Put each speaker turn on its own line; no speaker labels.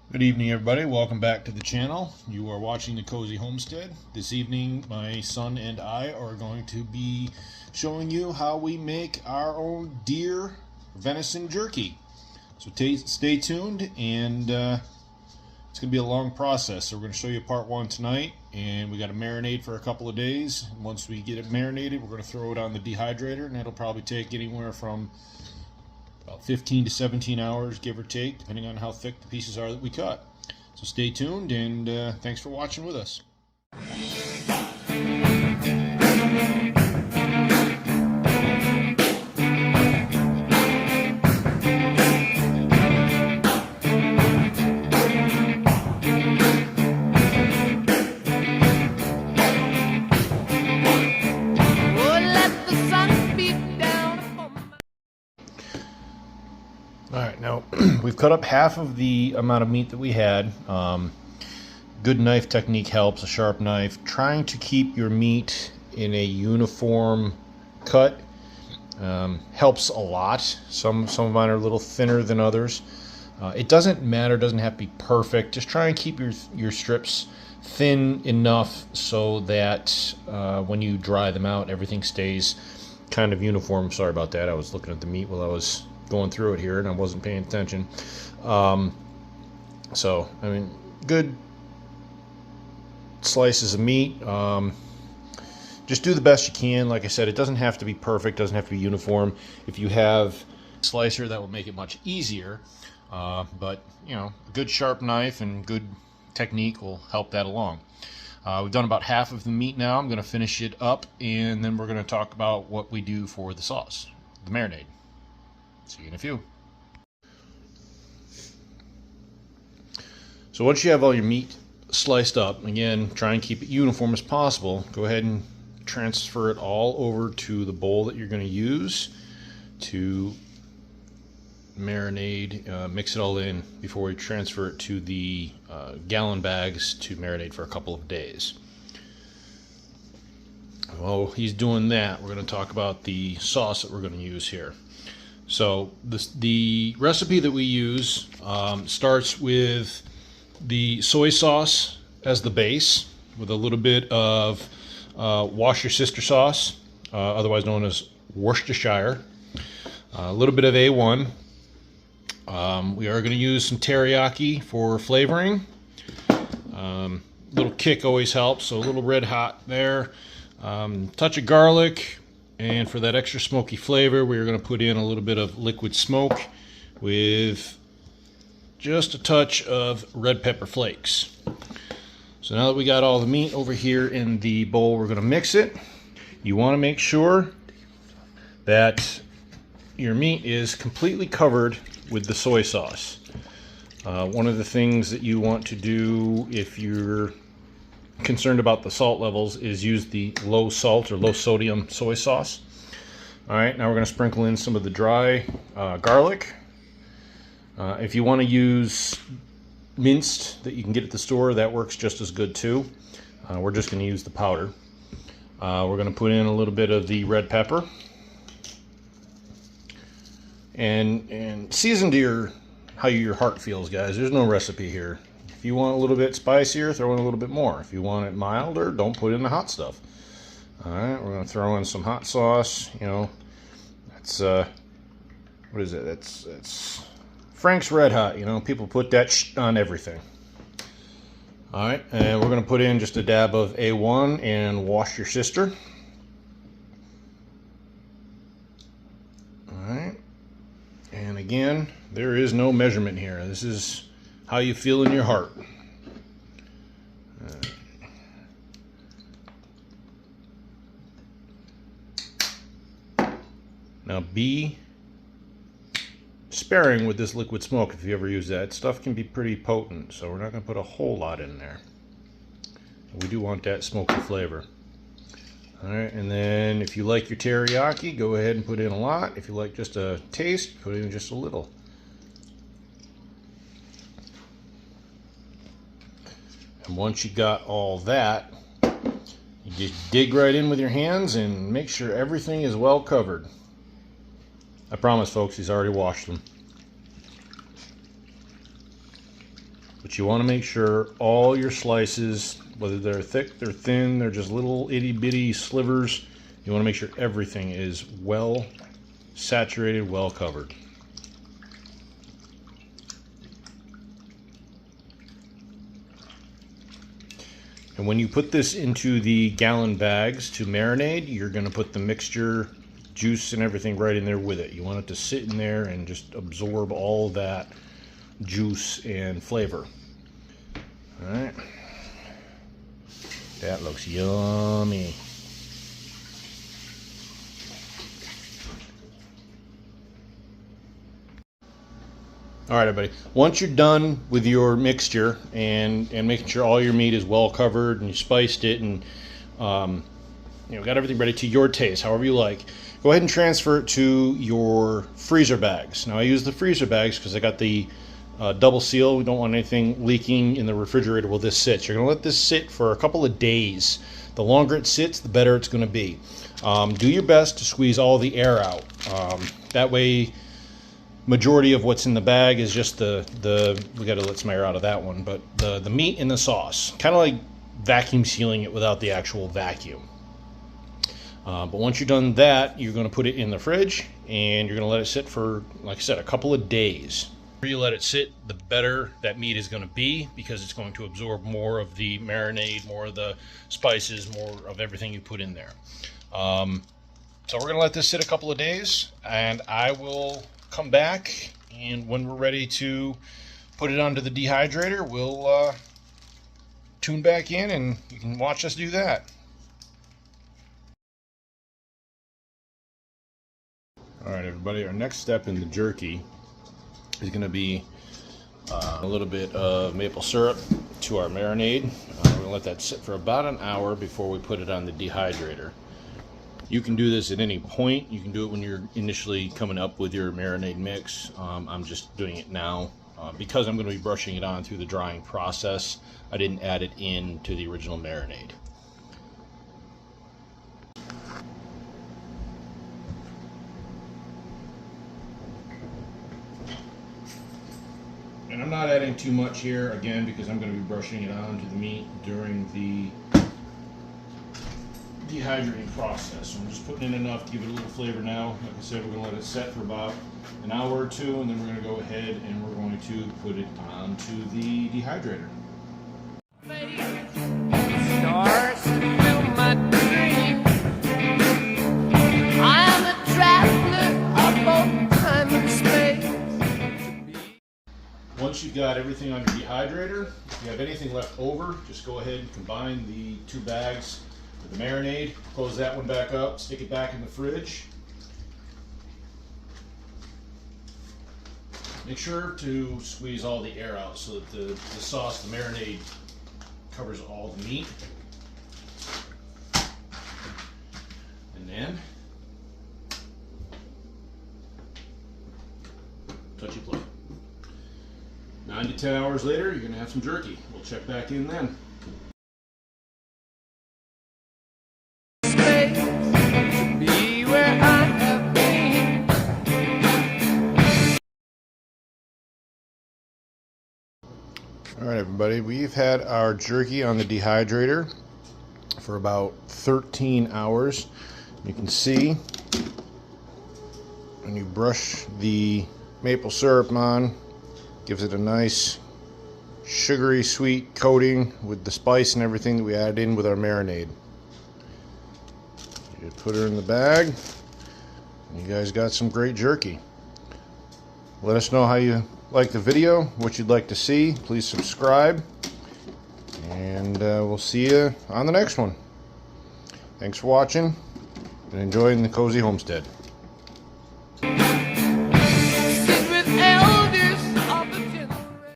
Good evening, everybody. Welcome back to the channel. You are watching the Cozy Homestead. This evening, my son and I are going to be showing you how we make our own deer venison jerky. So stay tuned, and it's going to be a long process. So we're going to show you part one tonight, and we got to marinate for a couple of days. Once we get it marinated, we're going to throw it on the dehydrator, and it'll probably take anywhere from about 15 to 17 hours, give or take, depending on how thick the pieces are that we cut. So stay tuned, and thanks for watching with us. Alright, now we've cut up half of the amount of meat that we had. Good knife technique helps, a sharp knife. Trying to keep your meat in a uniform cut helps a lot. Some of mine are a little thinner than others. It doesn't matter, doesn't have to be perfect. Just try and keep your strips thin enough so that when you dry them out, everything stays kind of uniform. Sorry about that, I was looking at the meat while I was going through it here and I wasn't paying attention. So I mean, good slices of meat. Just do the best you can. Like I said, it doesn't have to be perfect, doesn't have to be uniform. If you have a slicer, that will make it much easier, but you know, a good sharp knife and good technique will help that along. We've done about half of the meat now. I'm going to finish it up, and then we're going to talk about what we do for the sauce, the marinade. See you in a few. So once you have all your meat sliced up, again, try and keep it uniform as possible. Go ahead and transfer it all over to the bowl that you're going to use to marinade. Mix it all in before we transfer it to the gallon bags to marinate for a couple of days. While he's doing that, we're going to talk about the sauce that we're going to use here. So the recipe that we use starts with the soy sauce as the base, with a little bit of wash your sister sauce, otherwise known as Worcestershire, a little bit of A1. We are going to use some teriyaki for flavoring. Little kick always helps, so a little red hot there. Touch of garlic. And for that extra smoky flavor, we're going to put in a little bit of liquid smoke with just a touch of red pepper flakes. So now that we got all the meat over here in the bowl, we're going to mix it. You want to make sure that your meat is completely covered with the soy sauce. One of the things that you want to do if you're concerned about the salt levels is use the low salt or low sodium soy sauce. Alright, now we're going to sprinkle in some of the dry garlic. If you want to use minced that you can get at the store, that works just as good too. We're just going to use the powder. We're going to put in a little bit of the red pepper and season to how your heart feels, guys. There's no recipe here. If you want a little bit spicier, throw in a little bit more. If you want it milder, don't put in the hot stuff. Alright, we're going to throw in some hot sauce. You know, that's, what is it? That's Frank's Red Hot. You know, people put that on everything. Alright, and we're going to put in just a dab of A1 and wash your sister. Alright, and again, there is no measurement here. This is how you feel in your heart. Now be sparing with this liquid smoke if you ever use that. Stuff can be pretty potent, so we're not going to put a whole lot in there. We do want that smoky flavor. Alright, and then if you like your teriyaki, go ahead and put in a lot. If you like just a taste, put in just a little. And once you got all that, you just dig right in with your hands and make sure everything is well covered. I promise, folks, he's already washed them. But you want to make sure all your slices, whether they're thick, they're thin, they're just little itty bitty slivers, you want to make sure everything is well saturated, well covered. And when you put this into the gallon bags to marinate, you're going to put the mixture, juice and everything right in there with it. You want it to sit in there and just absorb all that juice and flavor. All right. That looks yummy. All right, everybody. Once you're done with your mixture and making sure all your meat is well covered and you spiced it and got everything ready to your taste, however you like, go ahead and transfer it to your freezer bags. Now I use the freezer bags because I got the double seal. We don't want anything leaking in the refrigerator while this sits. You're going to let this sit for a couple of days. The longer it sits, the better it's going to be. Do your best to squeeze all the air out. That way, majority of what's in the bag is just we got to let some air out of that one, but the meat and the sauce, kind of like vacuum sealing it without the actual vacuum. But once you're done that, you're going to put it in the fridge and you're going to let it sit for, like I said, a couple of days. The more you let it sit, the better that meat is going to be, because it's going to absorb more of the marinade, more of the spices, more of everything you put in there. So we're going to let this sit a couple of days, and I will come back, and when we're ready to put it onto the dehydrator, we'll tune back in and you can watch us do that. Alright everybody, our next step in the jerky is going to be a little bit of maple syrup to our marinade. We're going to let that sit for about an hour before we put it on the dehydrator. You can do this at any point. You can do it when you're initially coming up with your marinade mix. I'm just doing it now. Because I'm going to be brushing it on through the drying process, I didn't add it in to the original marinade. And I'm not adding too much here, again, because I'm going to be brushing it on to the meat during the dehydrating process. So I'm just putting in enough to give it a little flavor now. Like I said, we're going to let it set for about an hour or two, and then we're going to go ahead and we're going to put it onto the dehydrator.
Stars fill my dream. I'm a traveler of both time and space.
Once you've got everything on your dehydrator, if you have anything left over, just go ahead and combine the two bags with the marinade, close that one back up, stick it back in the fridge. Make sure to squeeze all the air out so that the sauce, the marinade, covers all the meat. And then, touchy play. 9 to 10 hours later, you're going to have some jerky. We'll check back in then. Alright everybody, we've had our jerky on the dehydrator for about 13 hours. You can see when you brush the maple syrup on, gives it a nice sugary sweet coating with the spice and everything that we added in with our marinade. You put her in the bag and you guys got some great jerky. Let us know how you like the video, what you'd like to see. Please subscribe, and we'll see you on the next one. Thanks for watching and enjoying the Cozy Homestead.